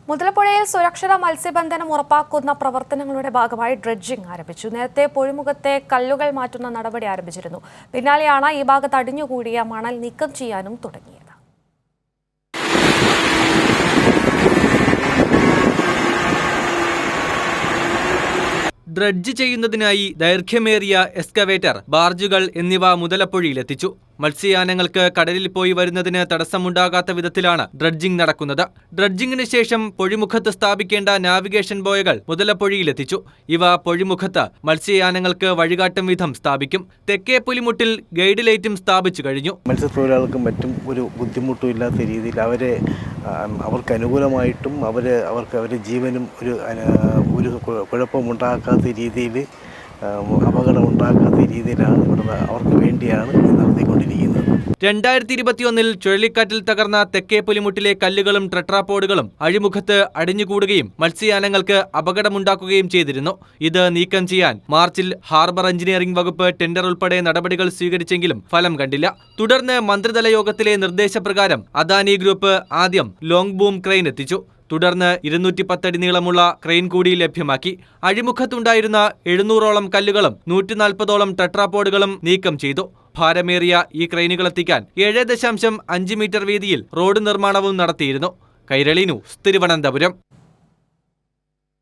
മുതലപ്പുഴയിൽ സുരക്ഷിത മത്സ്യബന്ധനം ഉറപ്പാക്കുന്ന പ്രവർത്തനങ്ങളുടെ ഭാഗമായി ഡ്രെഡ്ജിംഗ് ആരംഭിച്ചു. നേരത്തെ പൊഴിമുഖത്തെ കല്ലുകൾ മാറ്റുന്ന നടപടി ആരംഭിച്ചിരുന്നു. പിന്നാലെയാണ് ഈ ഭാഗത്ത് അടിഞ്ഞുകൂടിയ മണൽ നീക്കം ചെയ്യാനും തുടങ്ങിയത്. ഡ്രെഡ്ജ് ചെയ്യുന്നതിനായി ദൈർഘ്യമേറിയ എക്സ്കവേറ്റർ, ബാർജുകൾ എന്നിവ മുതലപ്പുഴയിലെത്തിച്ചു. മത്സ്യയാനങ്ങൾക്ക് കടലിൽ പോയി വരുന്നതിന് തടസ്സമുണ്ടാകാത്ത വിധത്തിലാണ് ഡ്രെഡ്ജിംഗ് നടക്കുന്നത്. ഡ്രെഡ്ജിംഗിന് ശേഷം പൊഴിമുഖത്ത് സ്ഥാപിക്കേണ്ട നാവിഗേഷൻ ബോയകൾ മുതലപ്പുഴയിലെത്തിച്ചു. ഇവ പൊഴിമുഖത്ത് മത്സ്യയാനങ്ങൾക്ക് വഴികാട്ടും വിധം സ്ഥാപിക്കും. തെക്കേ പുലിമുട്ടിൽ ഗൈഡ് ലൈറ്റും സ്ഥാപിച്ചു കഴിഞ്ഞു. മത്സ്യത്തൊഴിലാളികൾക്കും മറ്റും ഒരു ബുദ്ധിമുട്ടും ഇല്ലാത്ത രീതിയിൽ അവർക്ക് അനുകൂലമായിട്ടും അവരുടെ ജീവനും ഒരു കുഴപ്പമുണ്ടാക്കാത്ത രീതിയിൽ, അപകടമുണ്ടാക്കാത്ത രീതിയിലാണ് ഇവിടുന്ന് അവർക്ക് വേണ്ടിയാണ് നടത്തിക്കൊണ്ടിരിക്കുന്നത്. 2021 ചുഴലിക്കാറ്റിൽ തകർന്ന തെക്കേ പുലിമുട്ടിലെ കല്ലുകളും ടെട്രാപോഡുകളും അഴിമുഖത്ത് അടിഞ്ഞുകൂടുകയും മത്സ്യയാനങ്ങൾക്ക് അപകടമുണ്ടാക്കുകയും ചെയ്തിരുന്നു. ഇത് നീക്കം ചെയ്യാൻ മാർച്ചിൽ ഹാർബർ എഞ്ചിനീയറിംഗ് വകുപ്പ് ടെൻഡർ ഉൾപ്പെടെ നടപടികൾ സ്വീകരിച്ചെങ്കിലും ഫലം കണ്ടില്ല. തുടർന്ന് മന്ത്രിതല യോഗത്തിലെ നിർദ്ദേശപ്രകാരം അദാനി ഗ്രൂപ്പ് ആദ്യം ലോങ് ബൂം ക്രെയിൻ എത്തിച്ചു. തുടർന്ന് 210 അടി നീളമുള്ള ക്രെയിൻ കൂടി ലഭ്യമാക്കി. അഴിമുഖത്തുണ്ടായിരുന്ന 700ഓളം കല്ലുകളും 140ഓളം ടെട്രാപോഡുകളും നീക്കം ചെയ്തു. ഭാരമേറിയ ഈ ക്രെയിനുകളെത്തിക്കാൻ 7.5 മീറ്റർ വീതിയിൽ റോഡ് നിർമ്മാണവും നടത്തിയിരുന്നു. കൈരളി ന്യൂസ്, തിരുവനന്തപുരം.